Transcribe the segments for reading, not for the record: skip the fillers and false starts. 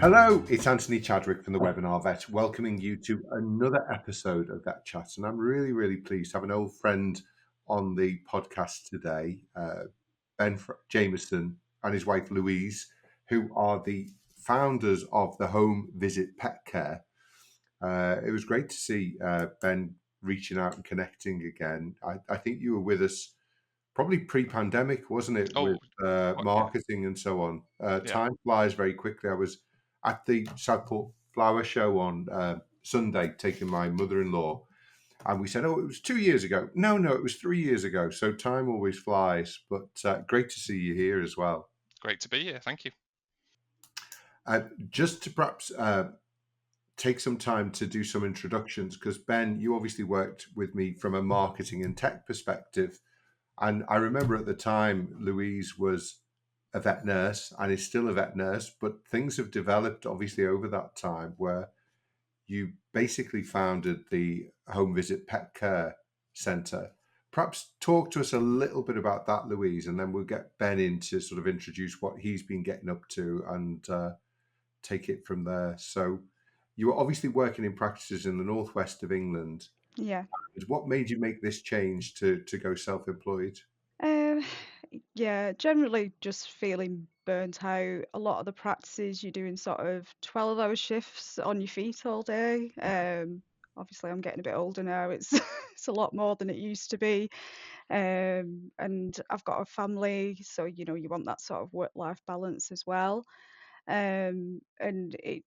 Hello, it's Anthony Chadwick from the Webinar Vet, welcoming you to another episode of VETchat. And I'm really pleased to have an old friend on the podcast today, Ben Jamieson and his wife Louise, who are the founders of the Home Visit Pet Care. It was great to see Ben reaching out and connecting again. I think you were with us probably pre-pandemic, wasn't it, with Oh, yeah, marketing and so on. yeah. Time flies very quickly. I was at the Southport Flower Show on Sunday, taking my mother-in-law, and we said, "Oh, it was 2 years ago." No, it was 3 years ago. So time always flies. But great to see you here as well. Great to be here. Thank you. Just to perhaps take some time to do some introductions, because Ben, you obviously worked with me from a marketing and tech perspective. And I remember at the time, Louise was a vet nurse and is still a vet nurse, but things have developed obviously over that time where you basically founded the Home Visit Pet Care Centre. Perhaps talk to us a little bit about that, Louise, and then we'll get Ben in to sort of introduce what he's been getting up to and take it from there. So you were obviously working in practices in the northwest of England. Yeah. What made you make this change to go self-employed? Um, yeah, generally just feeling burnt out. A lot of the practices you're doing sort of 12-hour shifts on your feet all day. Obviously I'm getting a bit older now. It's it's a lot more than it used to be. And I've got a family, so you want that sort of work-life balance as well. And it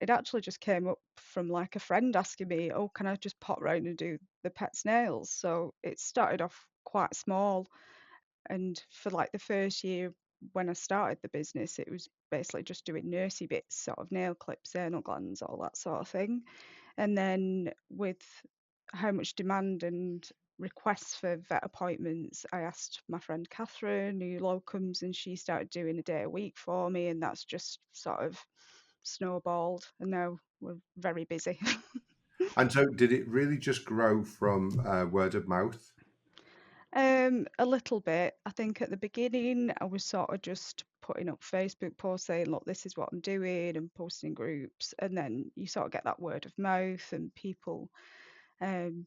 actually just came up from like a friend asking me, "Oh, can I just pop round and do the pet's nails?" So it started off quite small, and for like the first year when I started the business, it was basically just doing nursey bits, sort of nail clips, anal glands, all that sort of thing. And then with how much demand and requests for vet appointments, I asked my friend Catherine, who locums, and she started doing a day a week for me, and that's just sort of snowballed, and now we're very busy. And so, did it really just grow from word of mouth? A little bit. I think at the beginning I was sort of just putting up Facebook posts saying, look, this is what I'm doing, and posting in groups, and then you sort of get that word of mouth, and people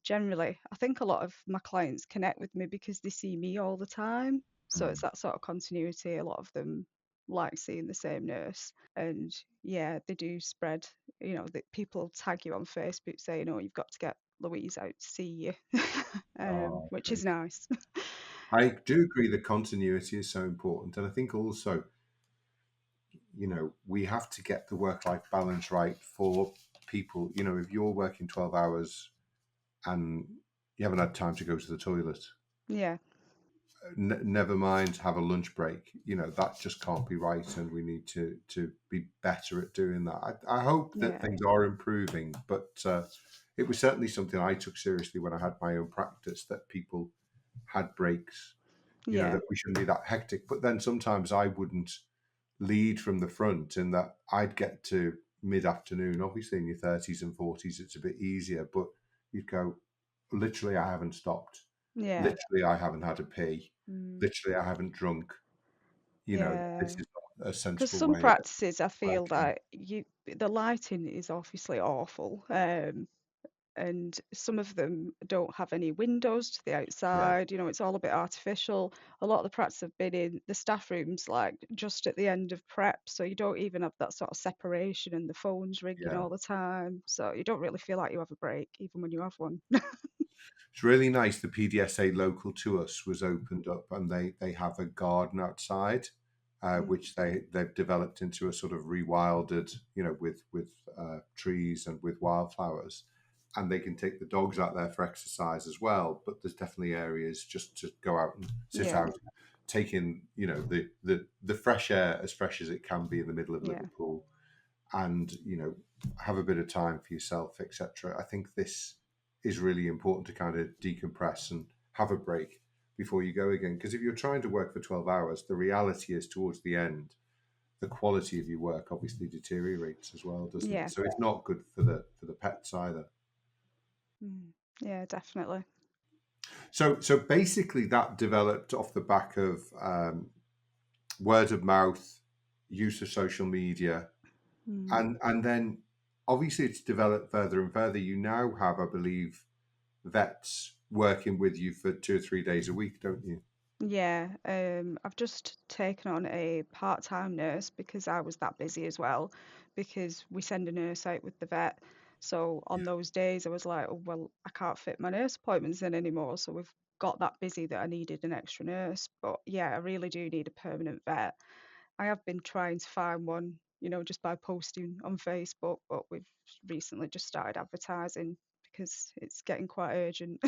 generally, I think a lot of my clients connect with me because they see me all the time. So it's Mm. that sort of continuity. A lot of them like seeing the same nurse. And yeah, they do spread, that people tag you on Facebook saying, oh, you've got to get Louise out to see you, Oh, which is great. nice. I do agree that continuity is so important. And I think also, we have to get the work-life balance right for people. If you're working 12 hours and you haven't had time to go to the toilet, Yeah, never mind have a lunch break, that just can't be right. And we need to be better at doing that. I hope that yeah, things are improving, but it was certainly something I took seriously when I had my own practice, that people had breaks, yeah, that we shouldn't be that hectic. But then sometimes I wouldn't lead from the front, in that I'd get to mid-afternoon. Obviously in your 30s and 40s it's a bit easier, but you'd go, literally I haven't stopped, yeah, literally I haven't had a pee, mm, literally I haven't drunk. yeah. This is not a Because sensible some way of practices, I feel working. that the lighting is obviously awful. And some of them don't have any windows to the Yeah, outside. It's all a bit artificial. A lot of the practices I've been in, the staff rooms like just at the end of prep, so you don't even have that sort of separation, and the phone's ringing yeah. all the time, so you don't really feel like you have a break even when you have one. It's really nice. The PDSA local to us was opened up, and they have a garden outside, Mm, which they've developed into a sort of rewilded, with trees and with wildflowers, and they can take the dogs out there for exercise as well. But there's definitely areas just to go out and sit yeah, out, take in, the fresh air, as fresh as it can be in the middle of yeah, Liverpool, and have a bit of time for yourself, etc. I think this is really important, to kind of decompress and have a break before you go again. Because if you're trying to work for 12 hours, the reality is towards the end, the quality of your work obviously deteriorates as well, doesn't it? yeah, So it's not good for the pets either. mm, yeah, definitely. So basically, that developed off the back of word of mouth, use of social media, Mm. And then obviously it's developed further and further. You now have, I believe, vets working with you for 2 or 3 days a week, don't you? Yeah, I've just taken on a part-time nurse because I was that busy as well, because we send a nurse out with the vet. So on those days, I was like, oh, well, I can't fit my nurse appointments in anymore. So we've got that busy that I needed an extra nurse. But yeah, I really do need a permanent vet. I have been trying to find one, just by posting on Facebook, but we've recently just started advertising because it's getting quite urgent.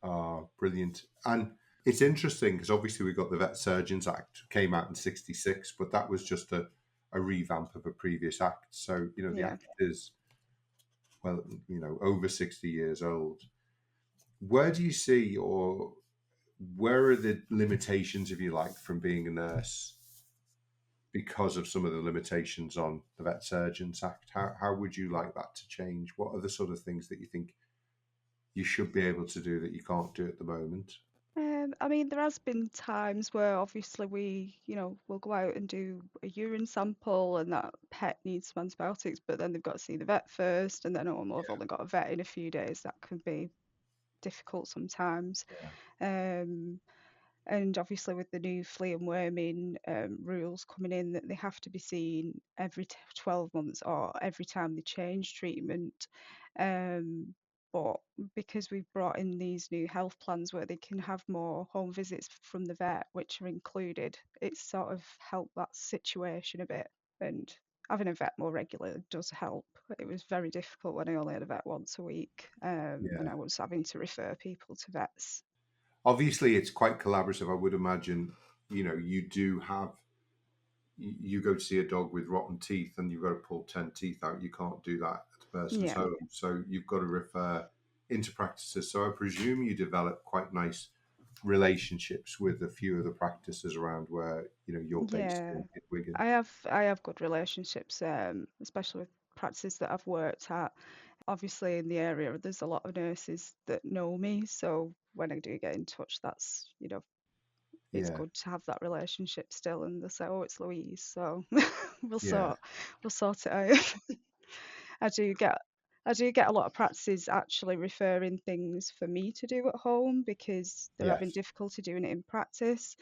Ah, brilliant. And it's interesting because obviously we got the Vet Surgeons Act came out in '66, but that was just a revamp of a previous act. So, the Yeah. act is, well, over 60 years old. Where do you see, or where are the limitations, if you like, from being a nurse because of some of the limitations on the Vet Surgeons Act? How would you like that to change? What are the sort of things that you think you should be able to do that you can't do at the moment? I mean, there has been times where obviously we'll go out and do a urine sample and that pet needs some antibiotics, but then they've got to see the vet first, and then well, I've only got a vet in a few days. That can be difficult sometimes. Yeah. Um, and obviously with the new flea and worming rules coming in that they have to be seen every 12 months or every time they change treatment. Um, but because we've brought in these new health plans where they can have more home visits from the vet, which are included, it's sort of helped that situation a bit. And having a vet more regular does help. It was very difficult when I only had a vet once a week, and Yeah. I was having to refer people to vets. Obviously, it's quite collaborative. I would imagine, you do have, you go to see a dog with rotten teeth and you've got to pull 10 teeth out. You can't do that at a person's Yeah. home. So you've got to refer into practices. So I presume you develop quite nice relationships with a few of the practices around where, you're based Yeah, in Wigan. I have good relationships, especially with practices that I've worked at. Obviously, in the area, there's a lot of nurses that know me, so when I do get in touch, it's Yeah. good to have that relationship still. And they say, "Oh, it's Louise," so we'll Yeah. sort we'll sort it out. I do get I do get a lot of practices actually referring things for me to do at home because they're having Yes. difficulty doing it in practice.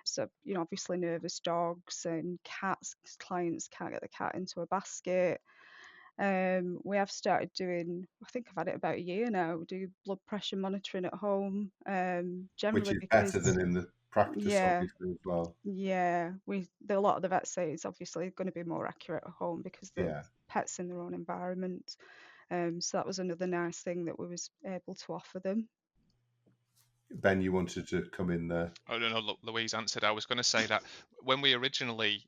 So, obviously nervous dogs and cats, 'cause clients can't get the cat into a basket. We have started doing, I think I've had it about a year now, we do blood pressure monitoring at home, Which generally is better than because, in the practice, yeah, obviously, as well. yeah, a lot of the vets say it's obviously going to be more accurate at home because the Yeah. pet's in their own environment. So that was another nice thing that we was able to offer them. Ben, you wanted to come in there. Oh no, no, look, Louise answered. I was going to say that when we originally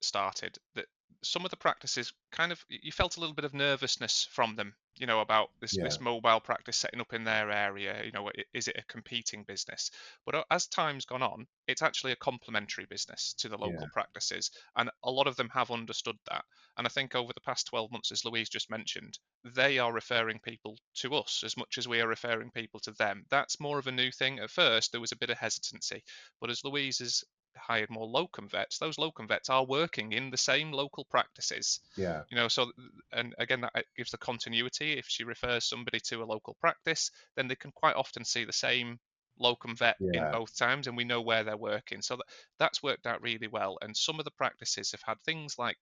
started, that some of the practices kind of you felt a little bit of nervousness from them, about this Yeah. mobile practice setting up in their area. Is it a competing business? But as time's gone on, it's actually a complementary business to the Yeah. local practices, and a lot of them have understood that. And I think over the past 12 months, as Louise just mentioned, they are referring people to us as much as we are referring people to them. That's more of a new thing. At first, there was a bit of hesitancy, but as Louise has hired more locum vets, those locum vets are working in the same local practices. Yeah. So, and again, that gives the continuity. If she refers somebody to a local practice, then they can quite often see the same locum vet in Yeah. both times, and we know where they're working. So that's worked out really well. And some of the practices have had things like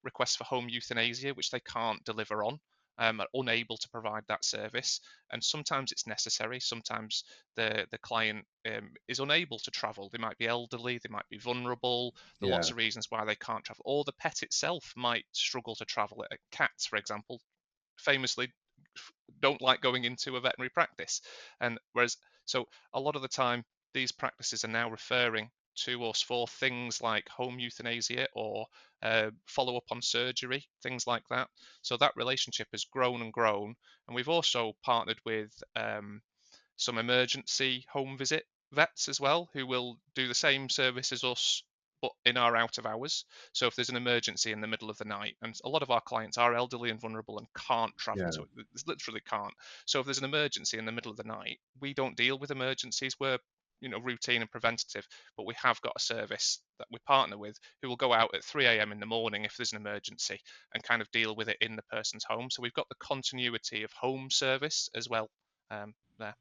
requests for home euthanasia, which they can't deliver on, are unable to provide that service. And sometimes it's necessary. Sometimes the client is unable to travel. They might be elderly, they might be vulnerable. There are Yeah. lots of reasons why they can't travel, or the pet itself might struggle to travel. Cats, for example, famously don't like going into a veterinary practice. And whereas, so a lot of the time, these practices are now referring to us for things like home euthanasia or follow up on surgery, things like that. So that relationship has grown and grown. And we've also partnered with some emergency home visit vets as well, who will do the same service as us, but in our out of hours. So if there's an emergency in the middle of the night, and a lot of our clients are elderly and vulnerable and can't travel Yeah. to it, literally can't. So if there's an emergency in the middle of the night, we don't deal with emergencies. We're routine and preventative, but we have got a service that we partner with who will go out at 3 a.m. in the morning if there's an emergency and kind of deal with it in the person's home. So we've got the continuity of home service as well there.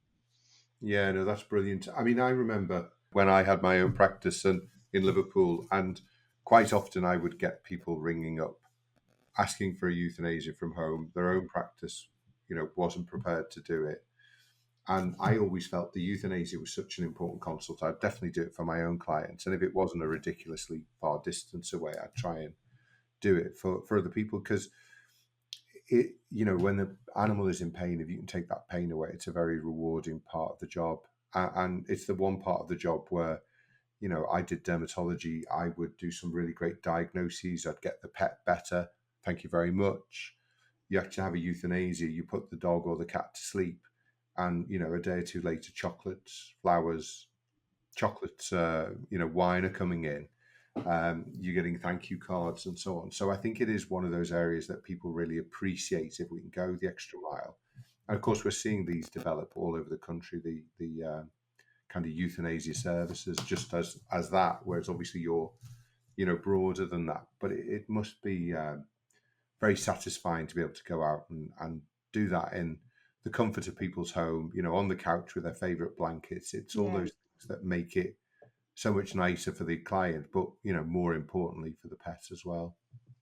Yeah, no, that's brilliant. I mean, I remember when I had my own practice and in Liverpool, and quite often I would get people ringing up asking for a euthanasia from home. Their own practice, wasn't prepared to do it. And I always felt the euthanasia was such an important consult. I'd definitely do it for my own clients. And if it wasn't a ridiculously far distance away, I'd try and do it for other people, because when the animal is in pain, if you can take that pain away, it's a very rewarding part of the job. And it's the one part of the job where, I did dermatology. I would do some really great diagnoses. I'd get the pet better. Thank you very much. You actually have a euthanasia. You put the dog or the cat to sleep, and a day or two later, chocolates, flowers, chocolates, wine are coming in. You're getting thank you cards and so on. So I think it is one of those areas that people really appreciate if we can go the extra mile. And of course, we're seeing these develop all over the country. The kind of euthanasia services, just as that, whereas obviously you're broader than that. But it must be very satisfying to be able to go out and do that in the comfort of people's home, on the couch with their favorite blankets. It's all Yeah. those things that make it so much nicer for the client, but more importantly for the pet as well.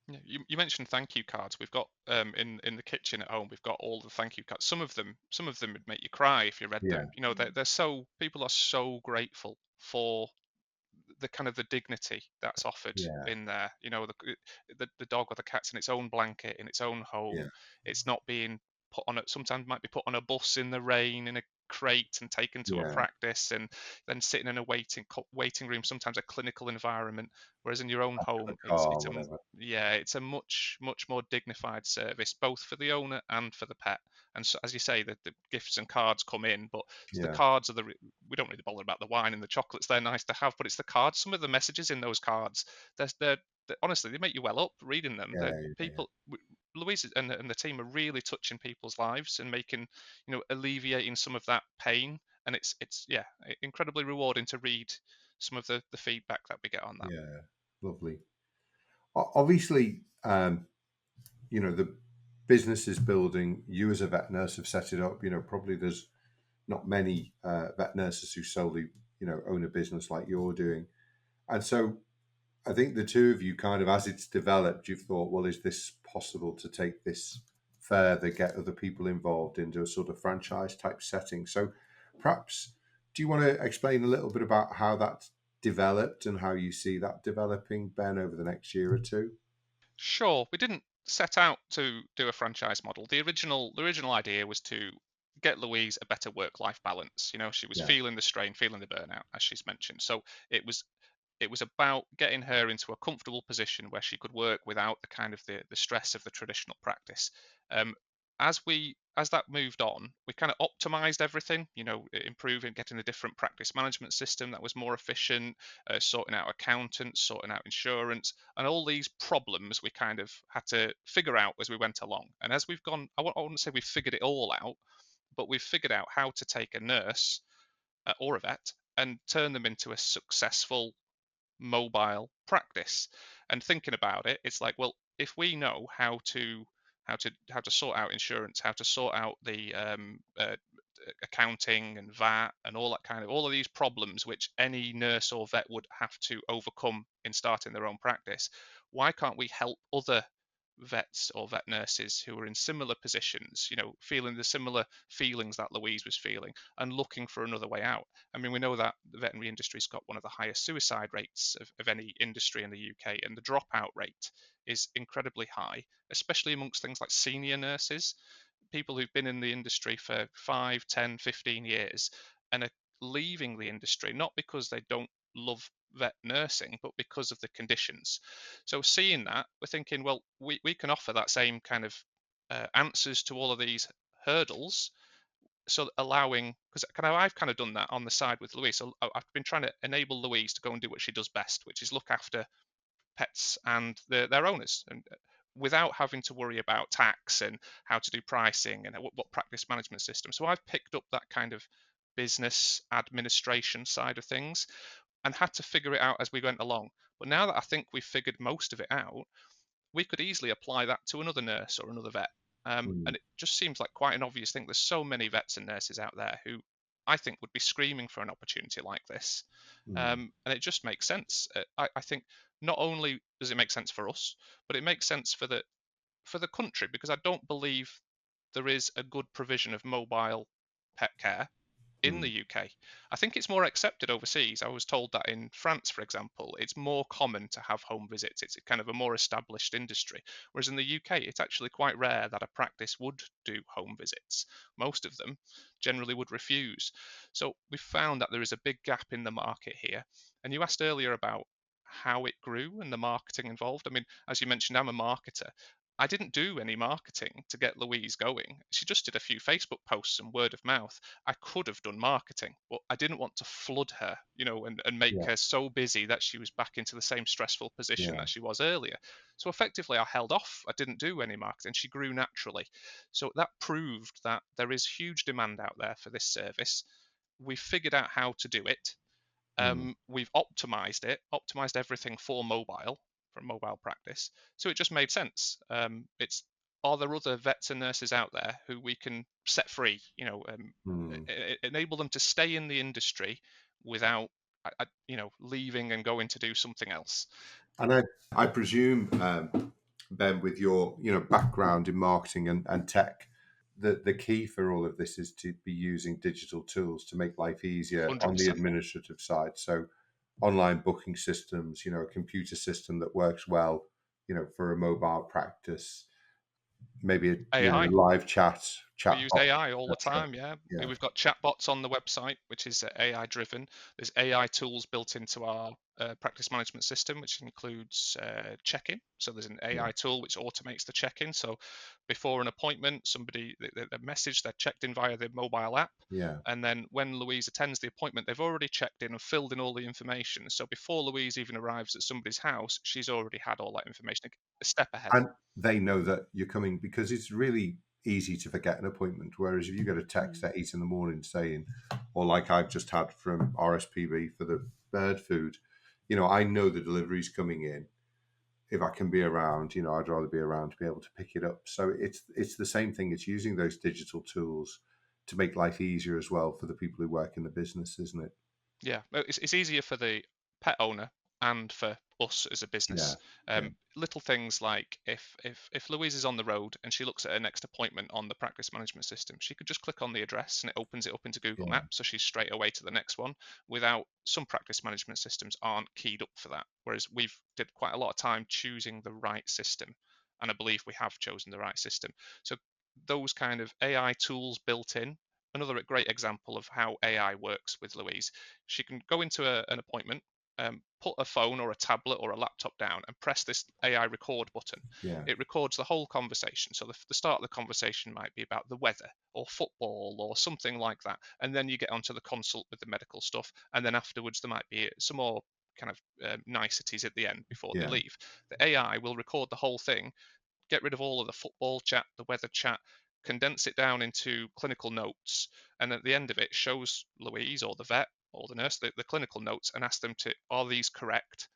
Yeah, you mentioned thank you cards. We've got in the kitchen at home. We've got all the thank you cards. Some of them would make you cry if you read Yeah, them. They're so people are so grateful for the kind of the dignity that's offered yeah, in there. The dog or the cat's in its own blanket in its own home. yeah, It's not being put on it. Sometimes might be put on a bus in the rain in a crate and taken to a yeah. practice and then sitting in a waiting room, sometimes a clinical environment. Whereas in your own In home, the car, it's a whatever. yeah, it's a much more dignified service, both for the owner and for the pet. And so, as you say, the gifts and cards come in, but the Yeah, cards are we don't really bother about the wine and the chocolates. They're nice to have, but it's the cards. Some of the messages in those cards, honestly, they make you well up reading them. yeah, They're yeah, people. Louise and the team are really touching people's lives and making, alleviating some of that pain. And it's yeah, incredibly rewarding to read some of the feedback that we get on that. yeah. Lovely. Obviously, the business is building. You as a vet nurse have set it up. Probably there's not many vet nurses who solely, own a business like you're doing. And so I think the two of you kind of, as it's developed, you've thought, well, is this possible to take this further, get other people involved into a sort of franchise type setting? So perhaps, do you want to explain a little bit about how that's developed and how you see that developing, Ben, over the next year or two? Sure, we didn't set out to do a franchise model. The original idea was to get Louise a better work-life balance. She was Yeah, feeling the strain, feeling the burnout, as she's mentioned. So it was about getting her into a comfortable position where she could work without the kind of the stress of the traditional practice. Um, as that moved on, we kind of optimized everything, improving, getting a different practice management system that was more efficient, sorting out accountants, sorting out insurance, and all these problems we kind of had to figure out as we went along. And as we've gone, I wouldn't say we've figured it all out, but we've figured out how to take a nurse or a vet and turn them into a successful mobile practice. And thinking about it, it's like, well, if we know how to sort out insurance, how to sort out the accounting and VAT and all of these problems which any nurse or vet would have to overcome in starting their own practice, why can't we help other vets or vet nurses who are in similar positions, feeling the similar feelings that Louise was feeling and looking for another way out? I mean, we know that the veterinary industry's got one of the highest suicide rates of any industry in the UK, and the dropout rate is incredibly high, especially amongst things like senior nurses, people who've been in the industry for 5, 10, 15 years and are leaving the industry, not because they don't love vet nursing, but because of the conditions. So seeing that, we're thinking, well, we can offer that same kind of answers to all of these hurdles. So allowing, because I've kind of done that on the side with Louise. So I've been trying to enable Louise to go and do what she does best, which is look after pets and their owners, and without having to worry about tax and how to do pricing and what practice management system. So I've picked up that kind of business administration side of things, and had to figure it out as we went along. But now that I think we've figured most of it out, we could easily apply that to another nurse or another vet. And it just seems like quite an obvious thing. There's so many vets and nurses out there who I think would be screaming for an opportunity like this. And it just makes sense. I think not only does it make sense for us, but it makes sense for the country, because I don't believe there is a good provision of mobile pet care in the UK. I think it's more accepted overseas. I was told that in France, for example, it's more common to have home visits. It's a kind of a more established industry. Whereas in the UK, it's actually quite rare that a practice would do home visits. Most of them generally would refuse. So we found that there is a big gap in the market here. And you asked earlier about how it grew and the marketing involved. I mean, as you mentioned, I'm a marketer. I didn't do any marketing to get Louise going. She just did a few Facebook posts and word of mouth. I could have done marketing, but I didn't want to flood her, and make Yeah. her so busy that she was back into the same stressful position Yeah. that she was earlier. So effectively, I held off. I didn't do any marketing. She grew naturally. So that proved that there is huge demand out there for this service. We figured out how to do it. We've optimized everything for mobile practice. So it just made sense. Are there other vets and nurses out there who we can set free, enable them to stay in the industry without, leaving and going to do something else? And I presume, Ben, with your background in marketing and tech, the key for all of this is to be using digital tools to make life easier on the 100%. administrative side. So online booking systems, a computer system that works well, for a mobile practice, maybe a AI. live chat We use box, AI all the etc. time, yeah. Yeah, We've got chatbots on the website, which is AI driven. There's AI tools built into our practice management system, which includes check-in. So there's an yeah, AI tool which automates the check-in. So before an appointment, somebody, the message, they're checked in via the mobile app. yeah. And then when Louise attends the appointment, they've already checked in and filled in all the information. So before Louise even arrives at somebody's house, she's already had all that information a step ahead. And they know that you're coming, because it's really easy to forget an appointment. Whereas if you get a text at 8 a.m. saying, or like I've just had from RSPB for the bird food, I know the delivery's coming in. If I can be around, I'd rather be around to be able to pick it up. So it's the same thing. It's using those digital tools to make life easier as well for the people who work in the business, isn't it? Yeah, it's easier for the pet owner and for us as a Yeah, business. yeah, Little things like if Louise is on the road and she looks at her next appointment on the practice management system, she could just click on the address and it opens it up into Google yeah, Maps, so she's straight away to the next one. Without some practice management systems aren't keyed up for that, whereas we've did quite a lot of time choosing the right system, and I believe we have chosen the right system. So those kind of AI tools built in. Another great example of how AI works with Louise. She can go into an appointment, put a phone or a tablet or a laptop down and press this AI record button. yeah, It records the whole conversation. So the start of the conversation might be about the weather or football or something like that. And then you get onto the consult with the medical stuff. And then afterwards, there might be some more kind of niceties at the end before they yeah, leave. The AI will record the whole thing, get rid of all of the football chat, the weather chat, condense it down into clinical notes, and at the end of it shows Louise or the vet or the nurse the clinical notes and ask them to, are these correct?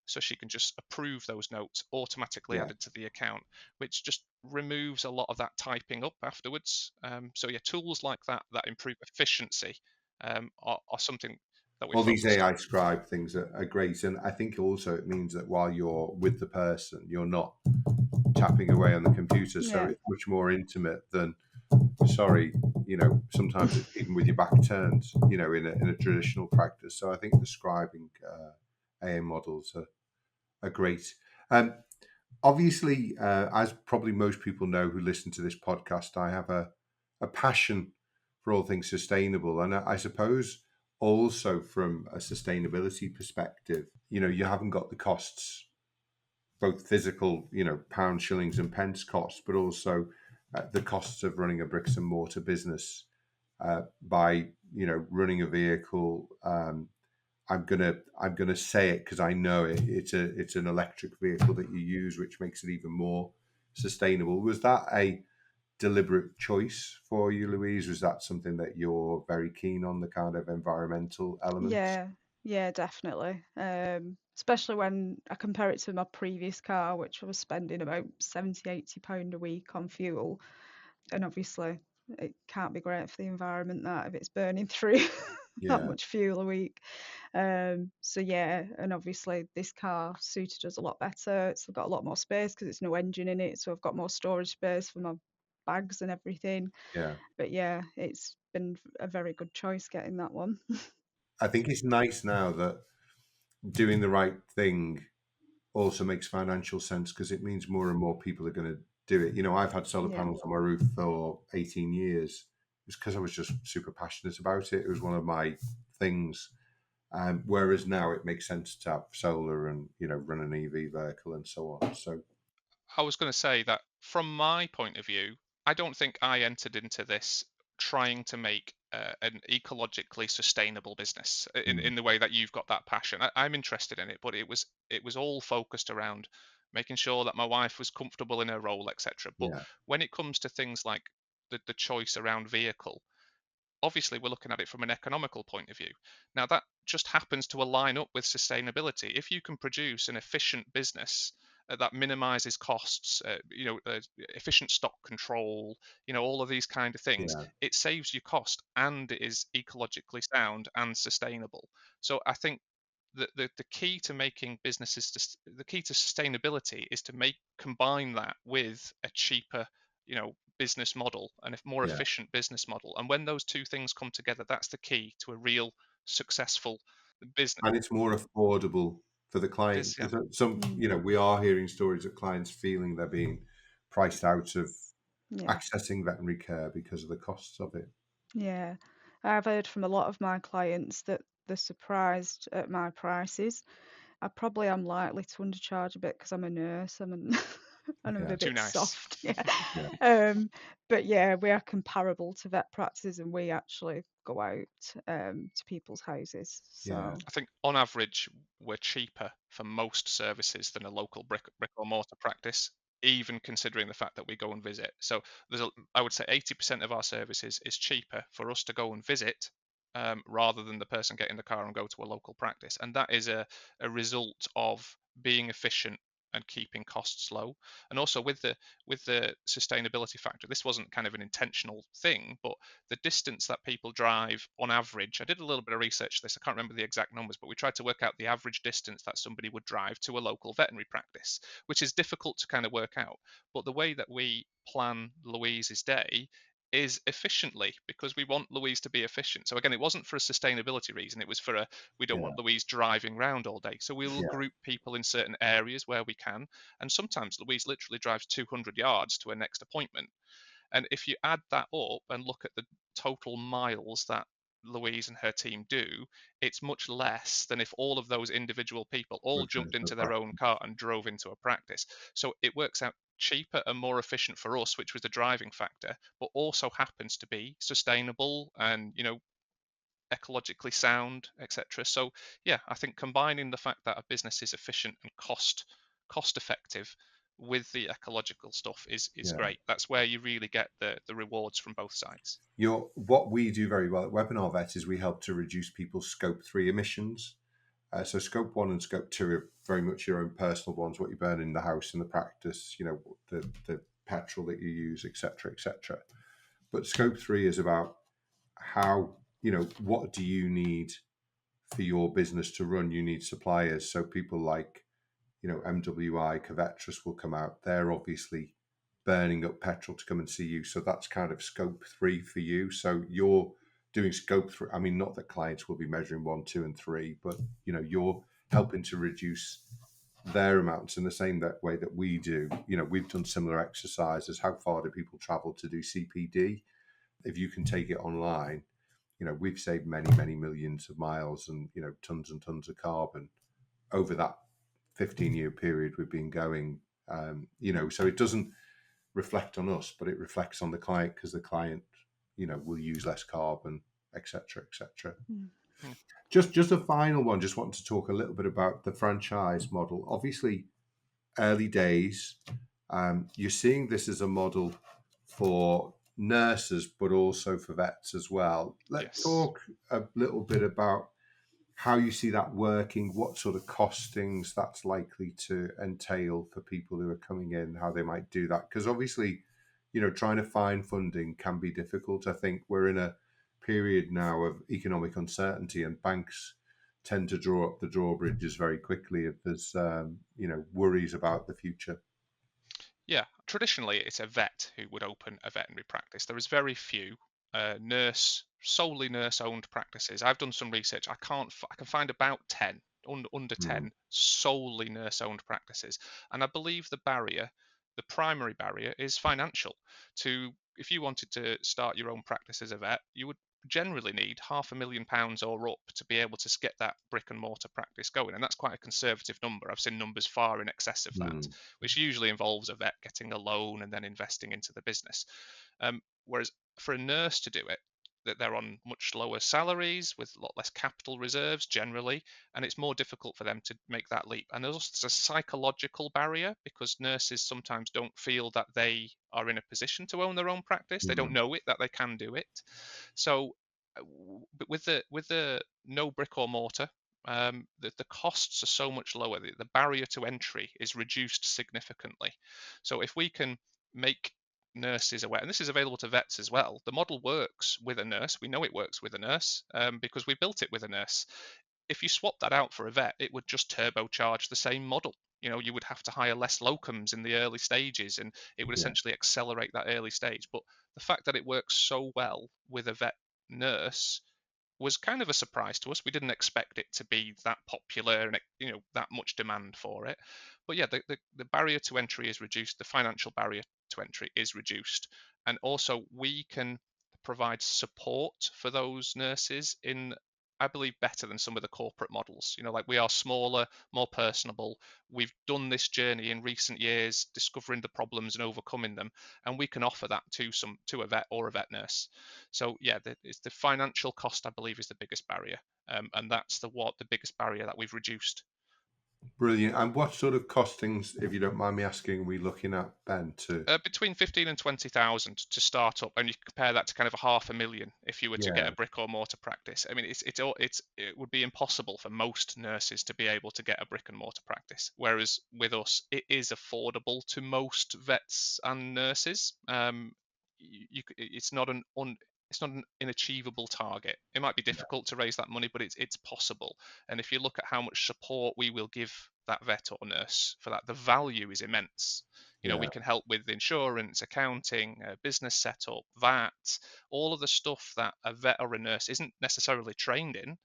So she can just approve those notes automatically yeah. added to the account, which just removes a lot of that typing up afterwards. So yeah, tools like that improve efficiency are something that we All these focused on. AI scribe things are great. And I think also it means that while you're with the person, you're not tapping away on the computer. So Yeah. it's much more intimate than, sorry, sometimes it's even with your back turned, in a traditional practice. So I think the scribing AI models are great. Um, Obviously, as probably most people know who listen to this podcast, I have a passion for all things sustainable. And I suppose also from a sustainability perspective, you haven't got the costs, both physical, pounds, shillings, and pence costs, but also the costs of running a bricks and mortar business by, running a vehicle. I'm gonna say it because I know it. It's an electric vehicle that you use, which makes it even more sustainable. Was that a deliberate choice for you, Louise? Was that something that you're very keen on, the kind of environmental elements? Yeah, definitely. Especially when I compare it to my previous car, which I was spending about 70, 80 pound a week on fuel. And obviously it can't be great for the environment that if it's burning through that Yeah, much fuel a week. So yeah, and obviously this car suited us a lot better. It's got a lot more space because it's no engine in it, so I've got more storage space for my bags and everything. yeah. But yeah, it's been a very good choice getting that one. I think it's nice now that doing the right thing also makes financial sense because it means more and more people are going to do it. You know, I've had solar Yeah, panels on my roof for 18 years. It's because I was just super passionate about it. It was one of my things. Whereas now it makes sense to have solar and, you know, run an EV vehicle and so on. So, I was going to say that from my point of view, I don't think I entered into this trying to make an ecologically sustainable business in the way that you've got that passion. I'm interested in it, but it was all focused around making sure that my wife was comfortable in her role, etc. But yeah, when it comes to things like the choice around vehicle, obviously we're looking at it from an economical point of view. Now that just happens to align up with sustainability. If you can produce an efficient business that minimizes costs, efficient stock control, all of these kind of things, yeah, it saves you cost and it is ecologically sound and sustainable. So I think the key to making businesses, the key to sustainability is to combine that with a cheaper, business model and a more yeah. efficient business model. And when those two things come together, that's the key to a real successful business. And it's more affordable for the It client is, yeah. because some, mm, you know, we are hearing stories of clients feeling they're being priced out of yeah, accessing veterinary care because of the costs of it. yeah. I've heard from a lot of my clients that they're surprised at my prices. I probably am likely to undercharge a bit because I'm a nurse. And I'm Yeah, a Too bit nice. soft. Yeah. yeah, But yeah, we are comparable to vet practices, and we actually go out to people's houses. yeah, So I think on average, we're cheaper for most services than a local brick or mortar practice, even considering the fact that we go and visit. So I would say 80% of our services is cheaper for us to go and visit rather than the person get in the car and go to a local practice. And that is a result of being efficient and keeping costs low. And also with the sustainability factor, this wasn't kind of an intentional thing, but the distance that people drive on average, I did a little bit of research this, I can't remember the exact numbers, but we tried to work out the average distance that somebody would drive to a local veterinary practice, which is difficult to kind of work out. But the way that we plan Louise's day is efficiently, because we want Louise to be efficient. So again, it wasn't for a sustainability reason, it was for we don't yeah, want Louise driving around all day. So we will yeah, group people in certain areas where we can. And sometimes Louise literally drives 200 yards to her next appointment. And if you add that up and look at the total miles that Louise and her team do, it's much less than if all of those individual people all we're jumped into the into their own practice. car and drove into a practice. So it works out cheaper and more efficient for us, which was the driving factor, but also happens to be sustainable and, ecologically sound, etc. So yeah, I think combining the fact that a business is efficient and cost effective with the ecological stuff is Yeah. great. That's where you really get the rewards from both sides. What we do very well at Webinar Vet is we help to reduce people's scope 3 emissions. So scope 1 and scope 2 are very much your own personal ones, what you burn in the house, in the practice, you know, the petrol that you use, etc., etc. But scope 3 is about how, you know, what do you need for your business to run? You need suppliers. So people like, you know, MWI, Covetrus will come out. They're obviously burning up petrol to come and see you. So that's kind of scope 3 for you. So you're doing scope 3. I mean, not that clients will be measuring 1, 2, and 3, but you know, you're helping to reduce their amounts in the same way that we do. You know, we've done similar exercises. How far do people travel to do CPD? If you can take it online, you know, we've saved many, many millions of miles and, you know, tons and tons of carbon over that 15-year period we've been going. You know, so it doesn't reflect on us, but it reflects on the client because the client, you know, will use less carbon, etc., etc. mm, Hmm. Just a final one. Just wanted to talk a little bit about the franchise model. Obviously, early days. You're seeing this as a model for nurses, but also for vets as well. Let's Yes. talk a little bit about how you see that working, what sort of costings that's likely to entail for people who are coming in, how they might do that. Because obviously, trying to find funding can be difficult. I think we're in a period now of economic uncertainty, and banks tend to draw up the drawbridges very quickly if there's, worries about the future. Yeah, traditionally it's a vet who would open a veterinary practice. There is very few solely nurse-owned practices. I've done some research. I can find about 10, under Mm, 10 solely nurse-owned practices, and I believe the primary barrier, is financial. If you wanted to start your own practice as a vet, you would generally need £500,000 or up to be able to get that brick and mortar practice going, and that's quite a conservative number. I've seen numbers far in excess of that, mm, which usually involves a vet getting a loan and then investing into the business. Whereas for a nurse to do it, that they're on much lower salaries with a lot less capital reserves generally, and it's more difficult for them to make that leap. And there's also a psychological barrier because nurses sometimes don't feel that they are in a position to own their own practice. They don't mm. know that they can do it. So, but with the no brick or mortar, the costs are so much lower. The barrier to entry is reduced significantly. So if we can make nurses aware, and this is available to vets as well, the model works with a nurse. We know it works with a nurse because we built it with a nurse. If you swap that out for a vet, it would just turbocharge the same model. You would have to hire less locums in the early stages, and it would Yeah, essentially accelerate that early stage. But the fact that it works so well with a vet nurse was kind of a surprise to us. We didn't expect it to be that popular and that much demand for it. But yeah, the barrier to entry is reduced. The financial barrier to entry is reduced, and also we can provide support for those nurses in, I believe, better than some of the corporate models. Like we are smaller, more personable. We've done this journey in recent years, discovering the problems and overcoming them, and we can offer that to a vet or a vet nurse. So yeah, it's the financial cost, I believe, is the biggest barrier, and that's the biggest barrier that we've reduced. brilliant. And what sort of costings, if you don't mind me asking, are we looking at, Ben, to? Between 15 and 20,000 to start up, and you compare that to kind of a 500,000 if you were to get Yeah, a brick or mortar practice. I mean, it would be impossible for most nurses to be able to get a brick and mortar practice, whereas with us, it is affordable to most vets and nurses. It's not an inachievable target. It might be difficult to raise that money, but it's possible. And if you look at how much support we will give that vet or nurse for that, the value is immense. We yeah, can help with insurance, accounting, business setup, VAT, all of the stuff that a vet or a nurse isn't necessarily trained in,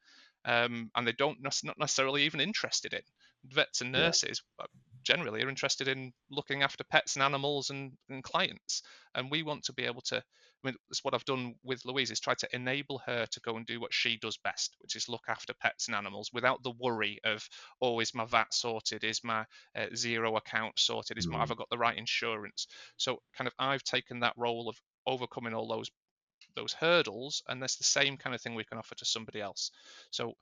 and they not necessarily even interested in. Vets and yeah. nurses generally are interested in looking after pets and animals and clients, and we want to be able to. I mean, that's what I've done with Louise is try to enable her to go and do what she does best, which is look after pets and animals without the worry of, oh, is my VAT sorted? Is my zero account sorted? Have Mm. I got the right insurance? So kind of I've taken that role of overcoming all those hurdles, and that's the same kind of thing we can offer to somebody else. So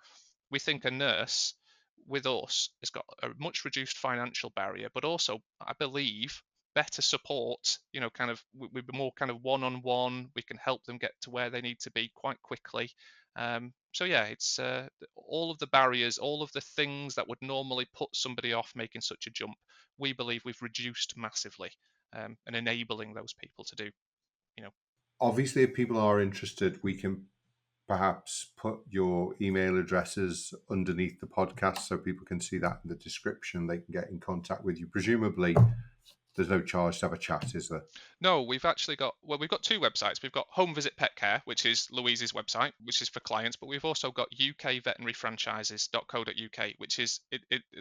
we think a nurse with us has got a much reduced financial barrier, but also I believe better support. Kind of we're more kind of one-on-one. We can help them get to where they need to be quite quickly. So yeah, it's all of the barriers, all of the things that would normally put somebody off making such a jump. We believe we've reduced massively, and enabling those people to do. You know, Obviously, if people are interested, we can perhaps put your email addresses underneath the podcast so people can see that in the description. They can get in contact with you. Presumably, there's no charge to have a chat, is there? No, we've got two websites. We've got Home Visit Pet Care, which is Louise's website, which is for clients, but we've also got ukveterinary-franchises.co.uk, which is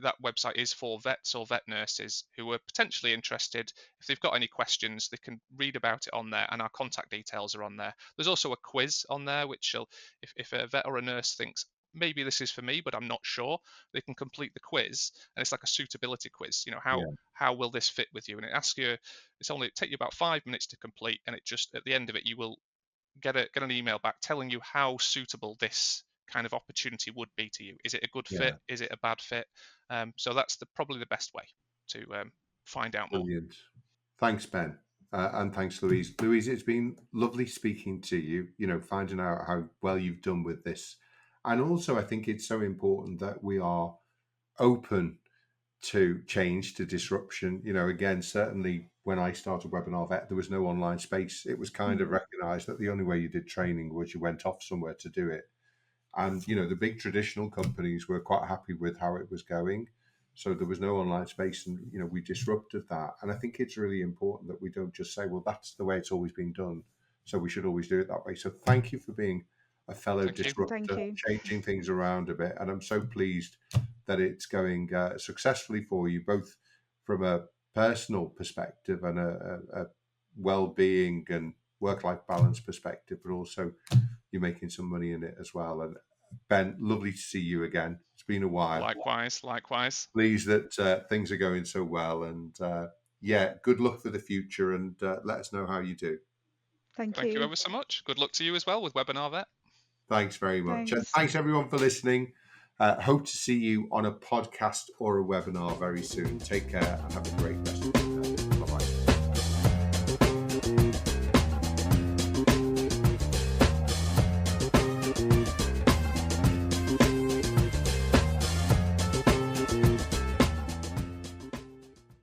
that website is for vets or vet nurses who are potentially interested. If they've got any questions, they can read about it on there, and our contact details are on there. There's also a quiz on there, which will, if a vet or a nurse thinks maybe this is for me, but I'm not sure, they can complete the quiz, and it's like a suitability quiz. Yeah, How will this fit with you? And it take you about 5 minutes to complete, and it just at the end of it you will get an email back telling you how suitable this kind of opportunity would be to you. Is it a good fit? yeah, Is it a bad fit? So that's probably the best way to find out more. brilliant. Thanks, Ben. And thanks, Louise. Louise, it's been lovely speaking to you, finding out how well you've done with this. And also, I think it's so important that we are open to change, to disruption. Again, certainly when I started Webinar Vet, there was no online space. It was kind of recognized that the only way you did training was you went off somewhere to do it. And, the big traditional companies were quite happy with how it was going. So there was no online space and, we disrupted that. And I think it's really important that we don't just say, well, that's the way it's always been done, so we should always do it that way. So thank you for being a fellow Thank you. disruptor, Thank you. changing things around a bit. And I'm so pleased that it's going successfully for you, both from a personal perspective and a well-being and work-life balance perspective, but also you're making some money in it as well. And Ben, lovely to see you again. It's been a while. Likewise. Pleased that things are going so well. And good luck for the future, and let us know how you do. Thank you you. ever so much. Good luck to you as well with Webinar Vet. Thanks very much. Thanks. And thanks everyone for listening. Hope to see you on a podcast or a webinar very soon. Take care and have a great rest of the day.